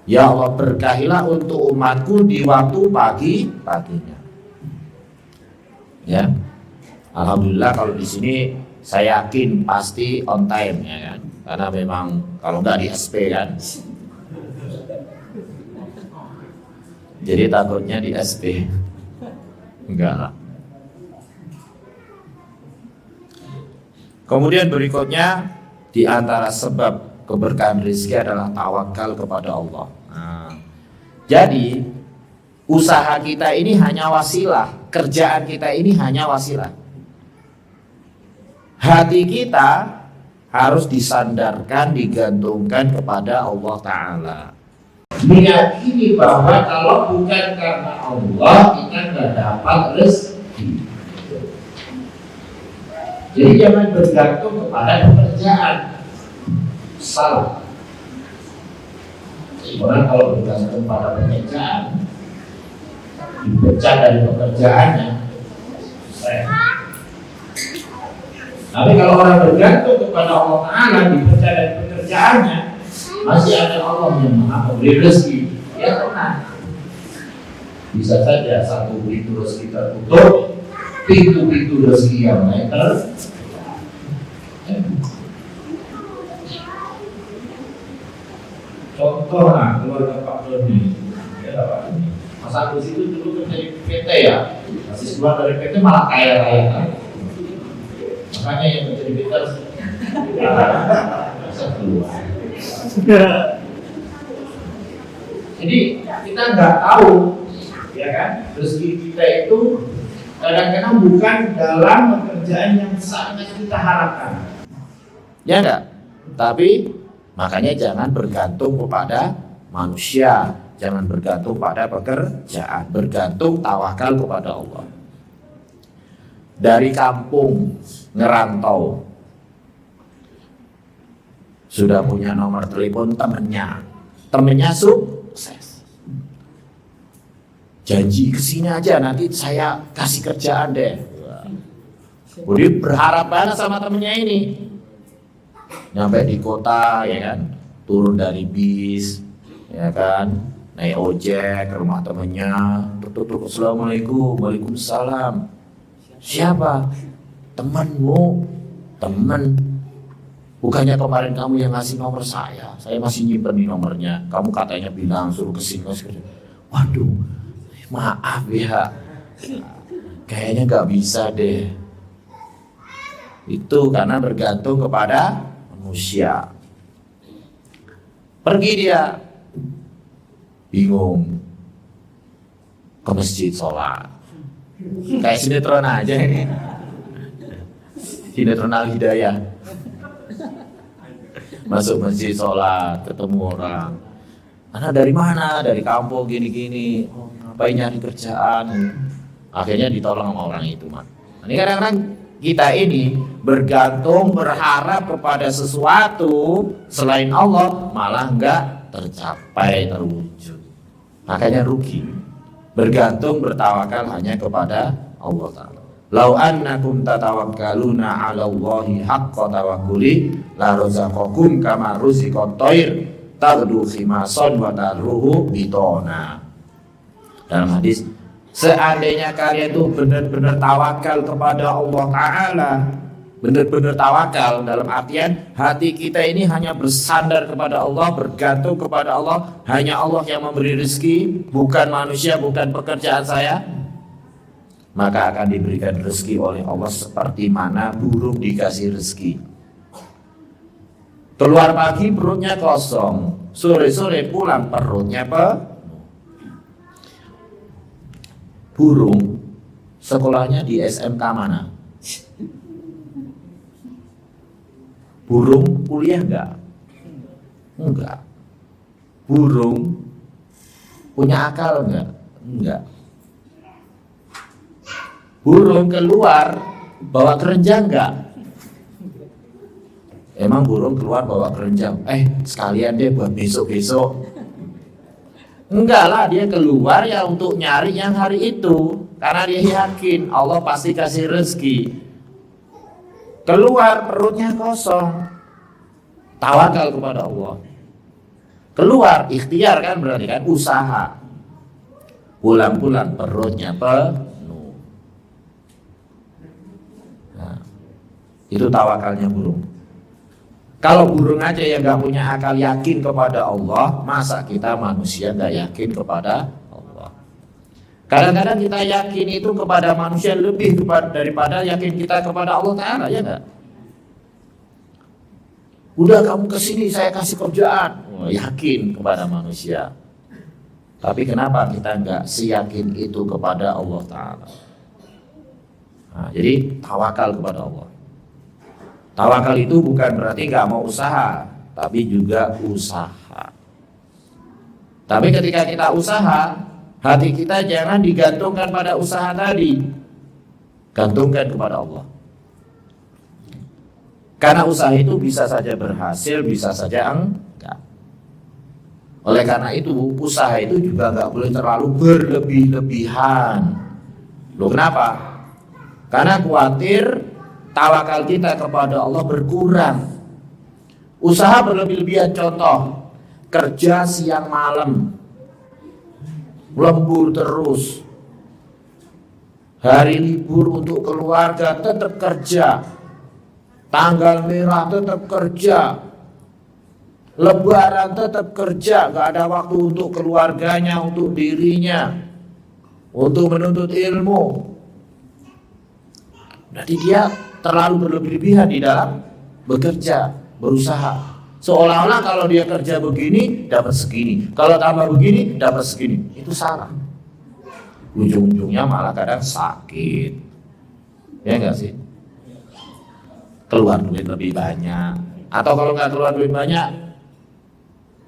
Ya Allah, berkahilah untuk umatku di waktu pagi-paginya. Ya, alhamdulillah kalau di sini saya yakin pasti on time, ya kan? Karena memang kalau nggak di SP kan. Jadi takutnya di SP. Enggak lah. Kemudian berikutnya, di antara sebab keberkahan rezeki adalah tawakal kepada Allah. Nah, jadi usaha kita ini hanya wasilah, kerjaan kita ini hanya wasilah. Hati kita harus disandarkan, digantungkan kepada Allah Ta'ala. Meyakini bahwa kalau bukan karena Allah, kita nggak dapat rezeki. Jadi jangan bergantung kepada pekerjaan. Salah. Orang kalau bergantung pada pekerjaan, dipecat dari pekerjaannya, stres. Tapi kalau orang bergantung kepada Allah Ta'ala, dipecat dari pekerjaannya, masih ada Allah yang Maha Pemberi rezeki, ya tenang. Bisa saja satu pintu rezeki tertutup, pintu-pintu rezeki yang lain contoh lah keluarga Pak Doni, ya Pak Doni. Mas Agus itu dulu kerja di PT ya, masih keluar dari PT malah kaya-kaya kan. Makanya yang kerja di PT harus bisa keluar. Jadi kita nggak tahu, ya kan, rezeki kita itu kadang-kadang bukan dalam pekerjaan yang sangat kita harapkan. Ya enggak? Tapi makanya jangan bergantung kepada manusia, jangan bergantung pada pekerjaan, bergantung tawakal kepada Allah. Dari kampung ngerantau, sudah punya nomor telepon temennya sukses. Janji kesini aja, nanti saya kasih kerjaan deh. Jadi berharap banget sama temennya ini. Nyampe di kota, ya kan, turun dari bis, ya kan, naik ojek ke rumah temennya, tutup, assalamualaikum, waalaikumsalam. Siapa? Temenmu. Temen. Bukannya kemarin kamu yang ngasih nomor saya masih nyimpen di nomornya. Kamu katanya bilang suruh kesini. Waduh, maaf ya, kayaknya nggak bisa deh. Itu karena bergantung kepada manusia. Pergi dia, bingung, ke masjid sholat. Kayak sinetron aja ini, sinetron Al-Hidayah. Masuk masjid sholat, ketemu orang. Anak dari mana? Dari kampung gini-gini. Oh, ngapain nyari kerjaan? Akhirnya ditolong sama orang itu, Mak. Ini kadang-kadang kita ini bergantung, berharap kepada sesuatu selain Allah, malah enggak tercapai, terwujud. Makanya rugi. Bergantung, bertawakal hanya kepada Allah Ta'ala. Lau annakum tatawakkaluna 'ala Allahi haqqa tawakkuli la razaqakum kama ruziqat thair taghdu khimasan wa taruhu bitona. Dalam hadis, seandainya kalian itu benar-benar tawakal kepada Allah Ta'ala, benar-benar tawakal dalam artian hati kita ini hanya bersandar kepada Allah, bergantung kepada Allah, hanya Allah yang memberi rezeki, bukan manusia, bukan pekerjaan saya, maka akan diberikan rezeki oleh Allah seperti mana burung dikasih rezeki. Keluar pagi perutnya kosong, sore-sore pulang perutnya penuh. Burung sekolahnya di SMK mana? Burung kuliah enggak? Enggak. Burung punya akal enggak? Enggak. Burung keluar bawa keranjang enggak? Emang burung keluar bawa keranjang? Sekalian deh buat besok-besok. Enggak lah, dia keluar ya untuk nyari yang hari itu, karena dia yakin Allah pasti kasih rezeki. Keluar perutnya kosong, tawakal kepada Allah. Keluar ikhtiar kan, berarti kan usaha. Pulang-pulang perutnya penuh. Nah, itu tawakalnya burung. Kalau burung aja yang gak punya akal yakin kepada Allah, masa kita manusia gak yakin kepada Allah? Kadang-kadang kita yakin itu kepada manusia lebih daripada yakin kita kepada Allah Ta'ala, ya gak? Udah kamu kesini saya kasih kerjaan, yakin kepada manusia. Tapi kenapa kita gak seyakin itu kepada Allah Ta'ala? Nah, jadi tawakal kepada Allah. Tawakal itu bukan berarti gak mau usaha, tapi juga usaha. Tapi ketika kita usaha, hati kita jangan digantungkan pada usaha tadi, gantungkan kepada Allah. Karena usaha itu bisa saja berhasil, bisa saja enggak. Oleh karena itu usaha itu juga nggak boleh terlalu berlebih-lebihan. Loh kenapa? Karena khawatir tawakal kita kepada Allah berkurang. Usaha berlebih-lebihan, contoh kerja siang malam, lembur terus, hari libur untuk keluarga tetap kerja, tanggal merah tetap kerja, lebaran tetap kerja, gak ada waktu untuk keluarganya, untuk dirinya, untuk menuntut ilmu. Berarti dia terlalu berlebihan di dalam bekerja, berusaha. Seolah-olah kalau dia kerja begini dapat segini, kalau tambah begini dapat segini. Itu salah. Ujung-ujungnya malah kadang sakit. Ya enggak sih? Keluar duit lebih banyak. Atau kalau nggak keluar duit banyak,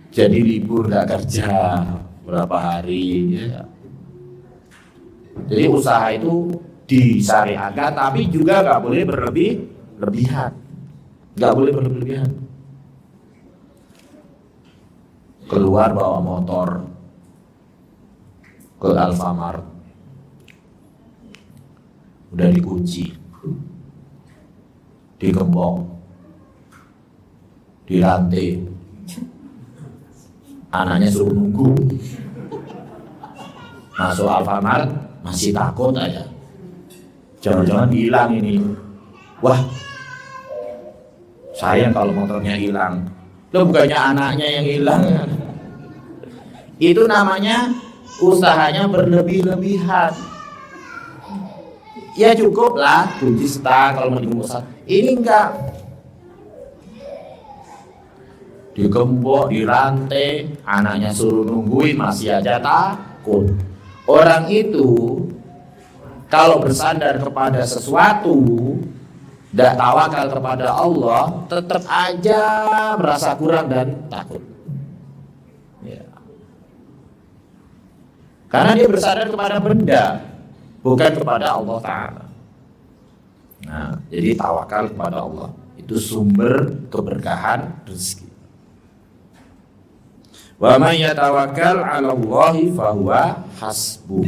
jadi libur nggak kerja berapa hari. Ya. Jadi usaha itu disyariatkan, tapi juga nggak boleh berlebihan. Nggak boleh berlebihan. Keluar bawa motor ke Alfamart, udah dikunci, digembok, dirantai, anaknya suruh nunggu. Masuk Alfamart masih takut aja, jangan-jangan hilang ini. Wah, sayang kalau motornya hilang. Loh, bukannya anaknya yang hilang. Itu namanya usahanya berlebih-lebihan. Ya cukup lah kunci setar kalau mau diusaha. Ini enggak, digembok, dirantai, anaknya suruh nungguin, masih aja takut. Orang itu kalau bersandar kepada sesuatu, tidak tawakal kepada Allah, tetap aja merasa kurang dan takut. Ya. Karena dia bersandar kepada benda, bukan kepada Allah Ta'ala. Nah, jadi tawakal kepada Allah itu sumber keberkahan rezeki. Wa may yatawakkal 'ala Allahi fahuwa hasbuh.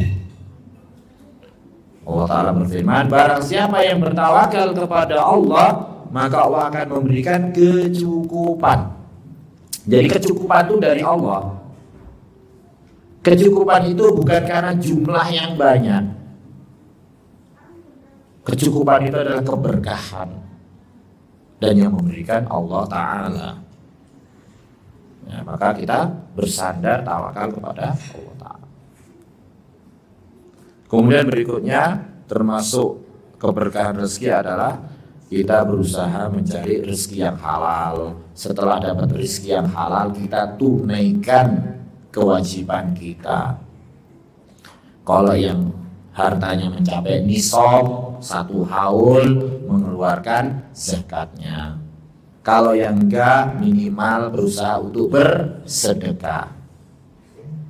Allah Ta'ala berfirman, barang siapa yang bertawakal kepada Allah, maka Allah akan memberikan kecukupan. Jadi kecukupan itu dari Allah. Kecukupan itu bukan karena jumlah yang banyak. Kecukupan itu adalah keberkahan, dan yang memberikan Allah Ta'ala. Ya, maka kita bersandar tawakal kepada Allah Ta'ala. Kemudian berikutnya termasuk keberkahan rezeki adalah kita berusaha mencari rezeki yang halal. Setelah dapat rezeki yang halal, kita tunaikan kewajiban kita. Kalau yang hartanya mencapai nisab 1 haul, mengeluarkan zakatnya. Kalau yang enggak, minimal berusaha untuk bersedekah.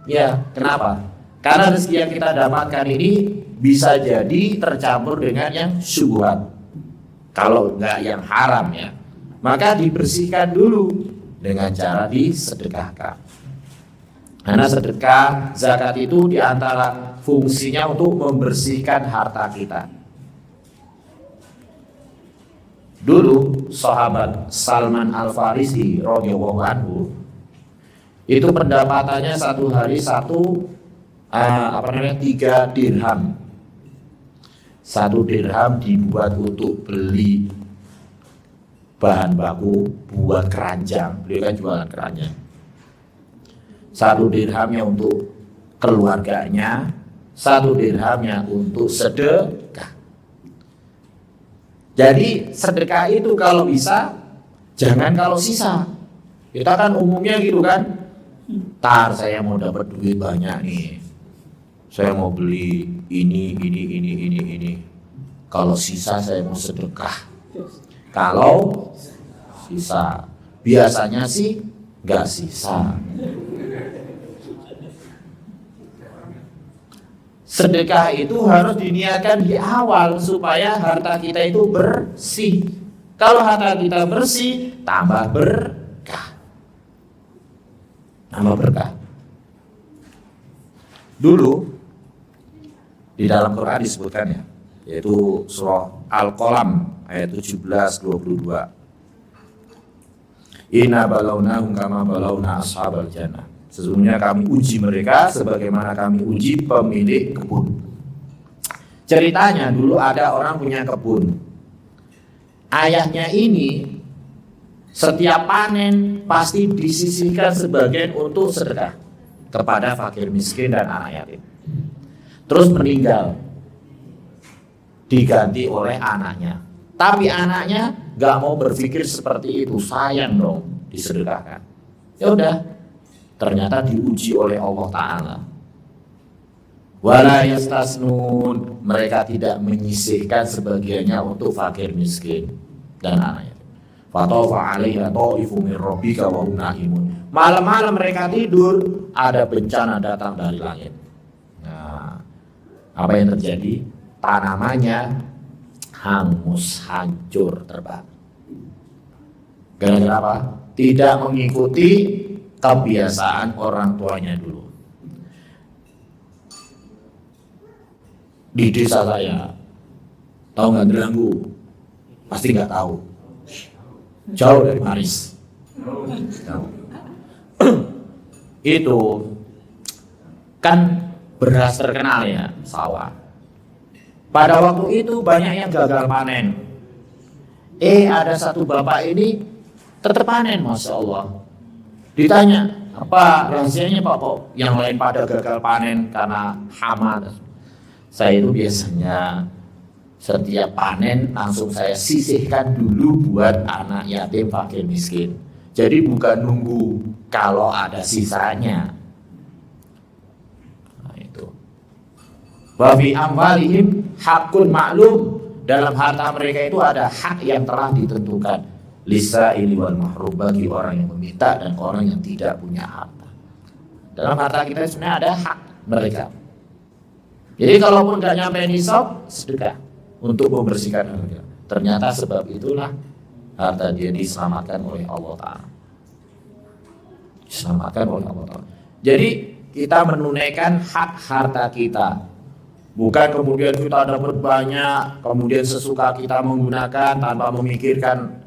Ya, kenapa? Karena rezeki yang kita dapatkan ini bisa jadi tercampur dengan yang syubhat. Kalau enggak yang haram ya, maka dibersihkan dulu dengan cara disedekahkan. Karena sedekah, zakat itu diantara fungsinya untuk membersihkan harta kita. Dulu sahabat Salman Al-Farisi radhiyallahu anhu itu pendapatannya satu hari 3 dirham. 1 dirham dibuat untuk beli bahan baku buat keranjang. Beliau kan jualan keranjang. 1 dirhamnya untuk keluarganya, 1 dirhamnya untuk sedekah. Jadi sedekah itu kalau bisa, jangan kalau sisa. Kita kan umumnya gitu kan, tar saya mau dapat duit banyak nih, saya mau beli ini. Kalau sisa saya mau sedekah. Kalau sisa, biasanya sih nggak sisa. Sedekah itu harus diniatkan di awal supaya harta kita itu bersih. Kalau harta kita bersih, tambah berkah. tambah berkah. Dulu di dalam Quran disebutkan ya, yaitu surah Al-Qalam ayat 17-22. Inna balawnahum kama balawna ashabal jannah. Sesungguhnya kami uji mereka sebagaimana kami uji pemilik kebun. Ceritanya dulu ada orang punya kebun. Ayahnya ini setiap panen pasti disisihkan sebagian untuk sedekah kepada fakir miskin dan anak yatim. Terus meninggal, diganti oleh anaknya. Tapi anaknya gak mau berpikir seperti itu, sayang dong disedekahkan. Ya udah, ternyata diuji oleh Allah Ta'ala. Wala yastasnun, mereka tidak menyisihkan sebagiannya untuk fakir miskin dan anaknya. Fatafa 'alaiha ta'ifu min rabbika wa hum na'imun. Malam-malam mereka tidur, ada bencana datang dari langit. Nah, apa yang terjadi? Tanamannya hangus, hancur, terbang. Gara-gara apa? Tidak mengikuti kebiasaan orang tuanya dulu. Di desa saya, tahu nggak Delanggu? Pasti nggak tahu. Jauh dari Paris. Itu kan beras terkenal ya, sawah. Pada waktu itu banyak yang gagal panen. Ada satu bapak ini tetap panen, Masya Allah. Ditanya, apa rahasianya Pak kok yang lain pada gagal panen karena hama? Saya itu biasanya setiap panen langsung saya sisihkan dulu buat anak yatim fakir miskin. Jadi bukan nunggu kalau ada sisanya. Nah itu. Wa fi amwalihim hakun maklum, dalam harta mereka itu ada hak yang telah ditentukan. Lisa'ili wal mahrum, bagi orang yang meminta dan orang yang tidak punya harta. Dalam harta kita sebenarnya ada hak mereka. Jadi kalaupun nggak nyampe nisab, sedekah untuk membersihkan harta. Ternyata sebab itulah harta dia diselamatkan oleh Allah Ta'ala. Diselamatkan oleh Allah Ta'ala. Jadi kita menunaikan hak harta kita. Bukan kemudian kita dapat banyak, kemudian sesuka kita menggunakan tanpa memikirkan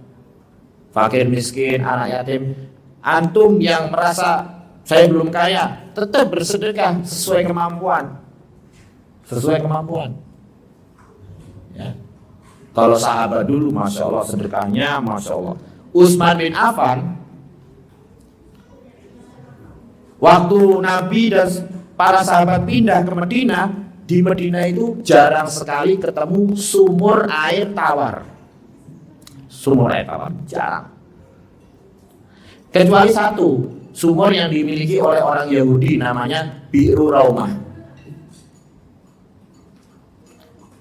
fakir miskin, anak yatim. Antum yang merasa saya belum kaya, tetap bersedekah sesuai kemampuan. Sesuai kemampuan. Ya. Kalau sahabat dulu, Masya Allah sedekahnya, Masya Allah. Utsman bin Affan, waktu Nabi dan para sahabat pindah ke Madinah, di Madinah itu jarang sekali ketemu sumur air tawar. Sumur air tawar, jarang. Kecuali satu, sumur yang dimiliki oleh orang Yahudi namanya Bi'ru Raumah.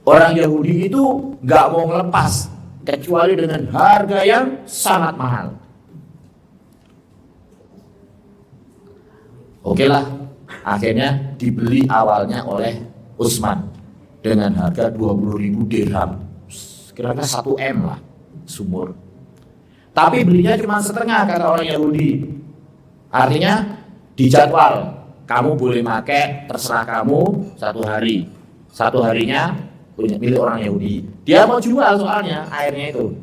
Orang Yahudi itu gak mau ngelepas kecuali dengan harga yang sangat mahal. Oke lah, akhirnya dibeli awalnya oleh Utsman dengan harga 20.000 dirham, kira-kira 1 M lah sumur. Tapi belinya cuma setengah kata orang Yahudi. Artinya dijadwal, kamu boleh pakai terserah kamu 1 hari. 1 harinya punya milik orang Yahudi. Dia mau jual soalnya airnya itu.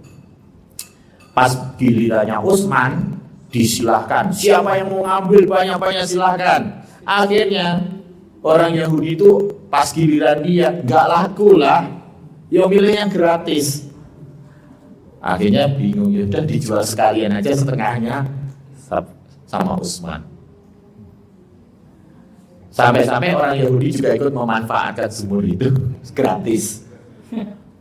Pas gilirannya Utsman disilahkan. Siapa yang mau ngambil banyak-banyak silahkan. Akhirnya orang Yahudi itu pas giliran dia nggak laku lah. Ya milihnya gratis. Akhirnya bingung, ya udah dijual sekalian aja setengahnya sama Utsman. Sampai-sampai orang Yahudi juga ikut memanfaatkan sumur itu gratis.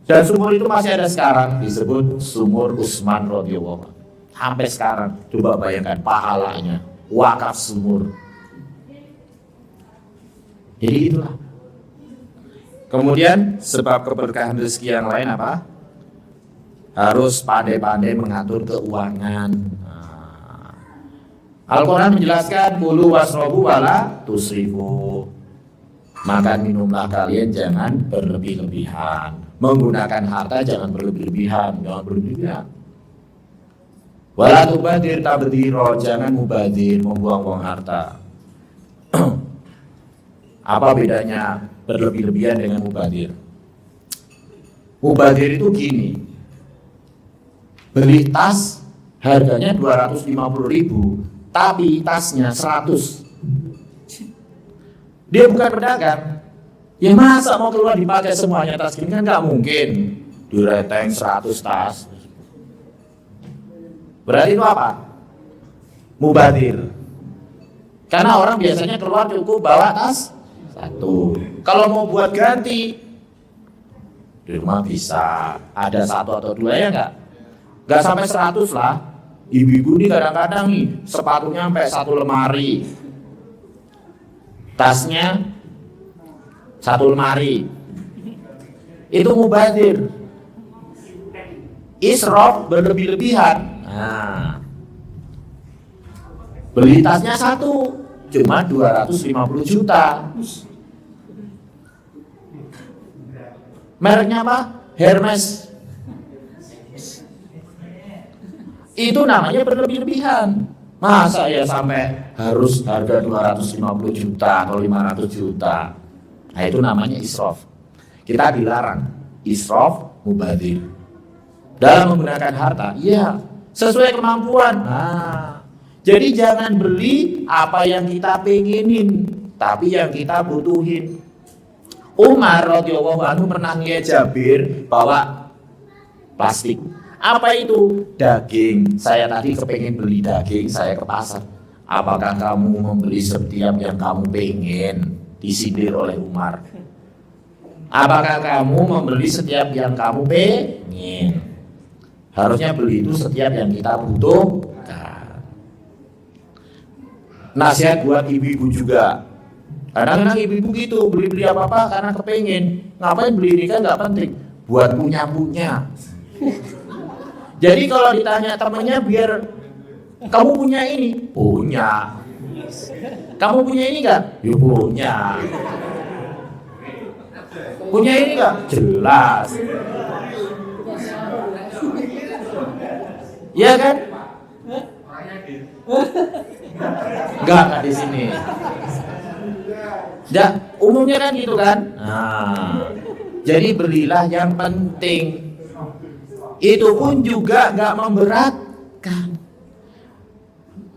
Dan sumur itu masih ada sekarang, disebut sumur Utsman radhiyallahu anhu. Sampai sekarang, coba bayangkan pahalanya, wakaf sumur. Jadi itulah. Kemudian sebab keberkahan rezeki yang lain apa? Harus pandai-pandai mengatur keuangan. Al-Quran menjelaskan kulu wasrobu wala tusrifu. Makan minumlah kalian jangan berlebih-lebihan. Menggunakan harta jangan berlebih-lebihan. Jangan berlebih-lebihan. Wala tubadir tabdhira, jangan mubadir, membuang-buang harta. Apa bedanya berlebih-lebihan dengan mubadir? Mubadir itu gini, beli tas harganya 250.000, tapi tasnya 100. Dia bukan pedagang. Ya masa mau keluar dipakai semuanya tas gini, kan nggak mungkin. Direteng 100 tas. Berarti itu apa? Mubadir. Karena orang biasanya keluar cukup bawa tas 1. Kalau mau buat ganti, di rumah bisa ada 1 atau 2 ya nggak sampai 100 lah. Ibu-ibu nih kadang-kadang nih sepatunya sampai 1 lemari, tasnya 1 lemari. Itu mubadir, israf, berlebih-lebihan. Nah, beli tasnya 1 cuma 250 juta. Mereknya apa? Hermes. Itu namanya berlebih-lebihan. Masa ya sampai harus harga 250 juta atau 500 juta. Nah itu namanya israf. Kita dilarang israf, mubadir. Dalam menggunakan harta, iya, sesuai kemampuan. Nah, jadi jangan beli apa yang kita pengenin, tapi yang kita butuhin. Umar radhiyallahu anhu pernah ngeliat Jabir bawa plastik. Apa itu? Daging. Saya tadi kepengen beli daging, saya ke pasar. Apakah kamu membeli setiap yang kamu pengen? Disindir oleh Umar. Apakah kamu membeli setiap yang kamu pengen? Harusnya beli itu setiap yang kita butuhkan. Nasihat buat ibu-ibu juga. Kadang-kadang ibu-ibu gitu, beli-beli apa-apa karena kepengen. Ngapain beli ini kan nggak penting. Buat punya-punya. Jadi kalau ditanya temannya, biar kamu punya ini, punya. Kamu punya ini nggak? Ya punya. Punya ini nggak? Jelas. Iya kan? Enggak di sini. Ya, umumnya kan gitu kan. Nah, jadi belilah yang penting. Itu pun juga nggak memberatkan.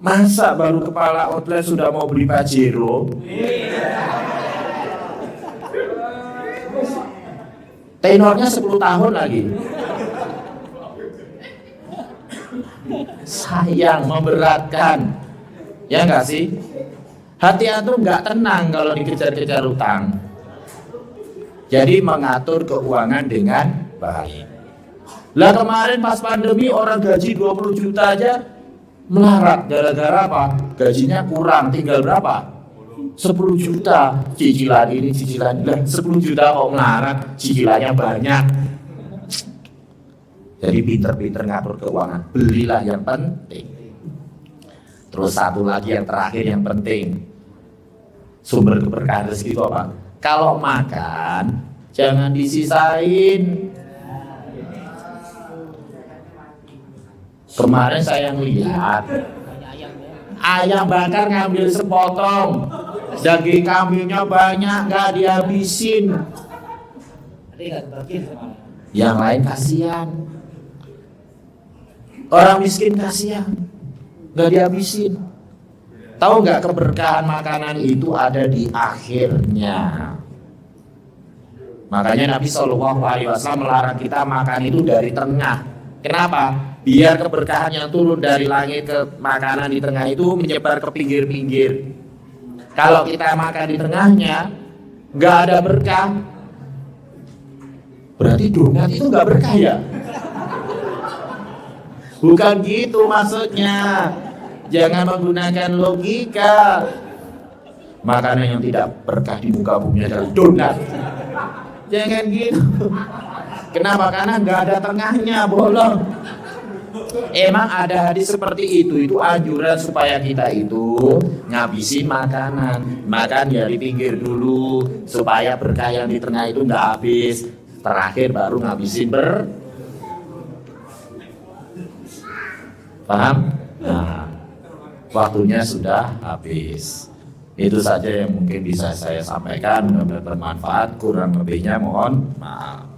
Masa baru kepala outlet sudah mau beli Pajero? Tenornya 10 tahun lagi. Sayang, memberatkan. Ya nggak sih? Hati antum nggak tenang kalau dikejar-kejar utang. Jadi mengatur keuangan dengan baik. Lah kemarin pas pandemi orang gaji 20 juta aja melarat gara-gara apa? Gajinya kurang, tinggal berapa? 10 juta. Cicilan ini, cicilan ini. 10 juta kok melarat, cicilannya banyak. Jadi pinter-pinter ngatur keuangan. Belilah yang penting. Terus satu lagi yang terakhir yang penting. Sumber keberkahan rezeki itu apa? Kalau makan jangan disisain. Kemarin saya ngeliat ayam bakar ngambil sepotong, daging kambingnya banyak nggak dihabisin. Yang lain kasihan, orang miskin kasihan, nggak dihabisin. Tahu nggak keberkahan makanan itu ada di akhirnya. Makanya Nabi SAW melarang kita makan itu dari tengah. Kenapa? Biar keberkahan yang turun dari langit ke makanan di tengah itu menyebar ke pinggir-pinggir. Kalau kita makan di tengahnya nggak ada berkah, berarti donat itu nggak berkah ya? Bukan gitu maksudnya. Jangan menggunakan logika. Makanan yang tidak berkah di muka bumi adalah donat. Jangan gitu. Kenapa? Karena nggak ada tengahnya, bolong. Emang ada hadis seperti itu anjuran supaya kita itu ngabisin makanan. Makan ya di pinggir dulu supaya berkah yang di tengah itu nggak habis. Terakhir baru ngabisin Paham? Nah, waktunya sudah habis. Itu saja yang mungkin bisa saya sampaikan, mudah-mudahan bermanfaat, kurang lebihnya mohon maaf.